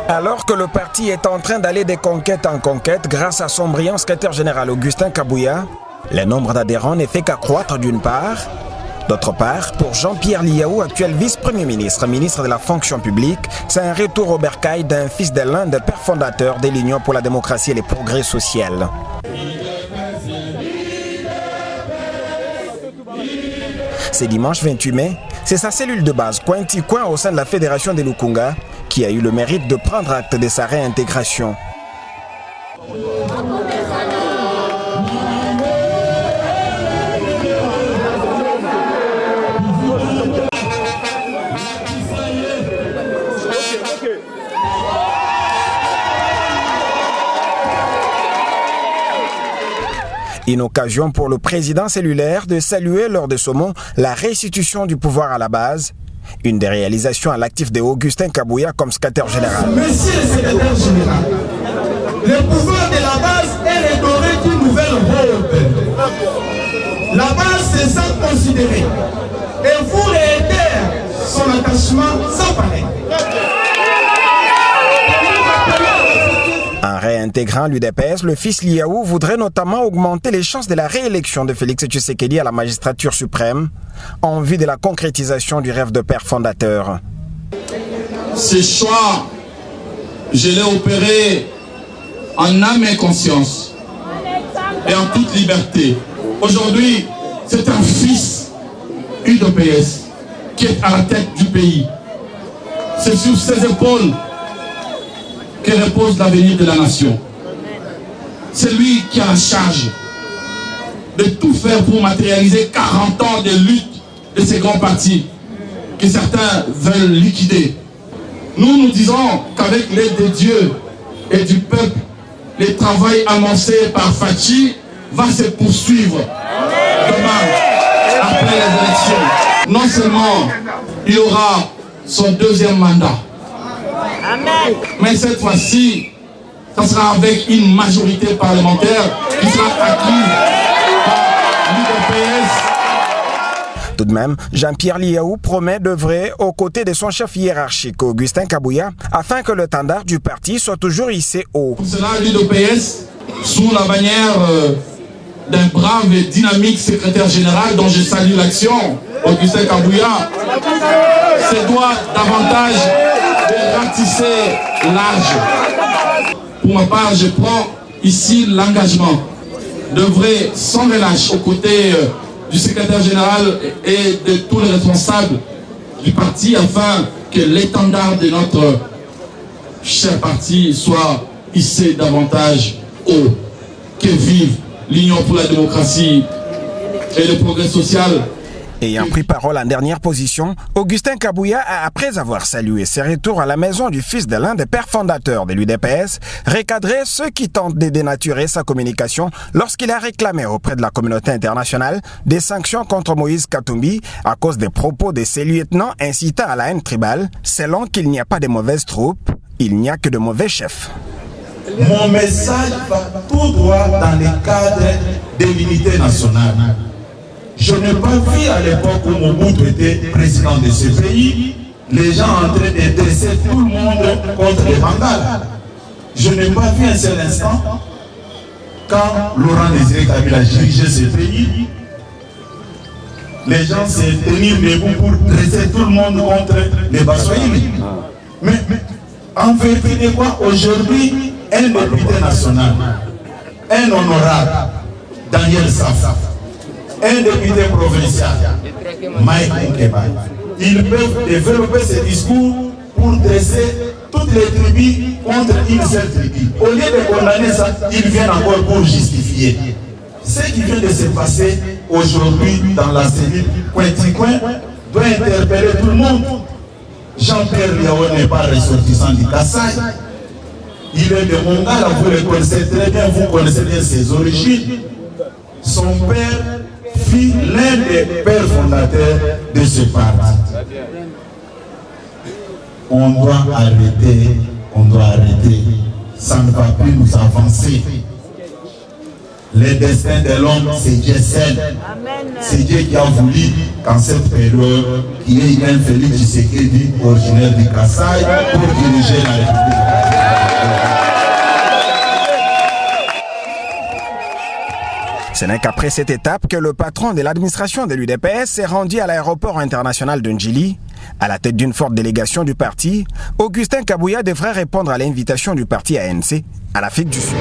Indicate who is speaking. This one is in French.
Speaker 1: Alors que le parti est en train d'aller de conquête en conquête grâce à son brillant secrétaire général Augustin Kabouya, le nombre d'adhérents ne fait qu'accroître d'une part. D'autre part, pour Jean-Pierre Liaou, actuel vice-premier ministre, ministre de la fonction publique, c'est un retour au bercail d'un fils de l'un des pères fondateurs de l'Union pour la démocratie et les progrès social. C'est dimanche 28 mai, c'est sa cellule de base, Coin au sein de la Fédération des Lukunga, qui a eu le mérite de prendre acte de sa réintégration. Une occasion pour le président cellulaire de saluer lors de ce mot la restitution du pouvoir à la base, une des réalisations à l'actif de Augustin Kabouya comme secrétaire général.
Speaker 2: Monsieur le secrétaire général, le pouvoir de la base est restauré d'une nouvelle Europe. La base se sent considérée et vous réitère son attachement sans pareil.
Speaker 1: En réintégrant l'UDPS, le fils Liaou voudrait notamment augmenter les chances de la réélection de Félix Tshisekedi à la magistrature suprême, en vue de la concrétisation du rêve de père fondateur.
Speaker 3: Ce choix, je l'ai opéré en âme et conscience et en toute liberté. Aujourd'hui, c'est un fils UDPS qui est à la tête du pays. C'est sur ses épaules que repose l'avenir de la nation. C'est lui qui a la charge de tout faire pour matérialiser 40 ans de lutte de ces grands partis que certains veulent liquider. Nous disons qu'avec l'aide de Dieu et du peuple, le travail annoncé par Fachi va se poursuivre demain, après les élections. Non seulement il aura son deuxième mandat, Amen. Mais cette fois-ci, ça sera avec une majorité parlementaire qui sera acquise par l'UDPS.
Speaker 1: Tout de même, Jean-Pierre Liaou promet d'œuvrer aux côtés de son chef hiérarchique, Augustin Kabouya, afin que le standard du parti soit toujours hissé haut.
Speaker 3: Pour cela, l'UDPS, sous la bannière d'un brave et dynamique secrétaire général dont je salue l'action, Augustin Kabouya, se doit davantage de ratisser large. Pour ma part, je prends ici l'engagement d'œuvrer sans relâche aux côtés du secrétaire général et de tous les responsables du parti afin que l'étendard de notre cher parti soit hissé davantage haut. Que vive l'Union pour la démocratie et le progrès social.
Speaker 1: Ayant pris parole en dernière position, Augustin Kabouya a, après avoir salué ses retours à la maison du fils de l'un des pères fondateurs de l'UDPS, recadré ceux qui tentent de dénaturer sa communication lorsqu'il a réclamé auprès de la communauté internationale des sanctions contre Moïse Katumbi à cause des propos de ses lieutenants incitant à la haine tribale, selon qu'il n'y a pas de mauvaises troupes, il n'y a que de mauvais chefs.
Speaker 2: Mon message va tout droit dans le cadre de l'unité nationale. Je n'ai pas vu à l'époque où Mobutu était président de ce pays, les gens en train de dresser tout le monde contre les Bengales. Je n'ai pas vu un seul instant, quand Laurent Désiré Kabila dirigeait ce pays, les gens se tenaient debout pour dresser tout le monde contre les Bassoïlis. Mais en vérité de quoi, aujourd'hui, un député national, un honorable, Daniel Saf, un député provincial, Mike Nkeba, ils peuvent développer ce discours pour dresser toutes les tribus contre une seule tribu. Au lieu de condamner ça, ils viennent encore pour justifier. Ce qui vient de se passer aujourd'hui dans la cellule Coin doit interpeller tout le monde. Jean-Pierre Liaou n'est pas ressortissant du Kassai. Il est de Mongala, vous le connaissez très bien, vous connaissez bien ses origines. Son père fut l'un des pères fondateurs de ce parti. On doit arrêter, ça ne va plus nous avancer. Le destin de l'homme, c'est Dieu seul. C'est Dieu qui a voulu qu'en cette période, qu'il y ait un Félix Tshisekedi, originaire du Kassai, pour diriger la République.
Speaker 1: Ce n'est qu'après cette étape que le patron de l'administration de l'UDPS s'est rendu à l'aéroport international de Njili. À la tête d'une forte délégation du parti, Augustin Kabouya devrait répondre à l'invitation du parti ANC à l'Afrique du Sud.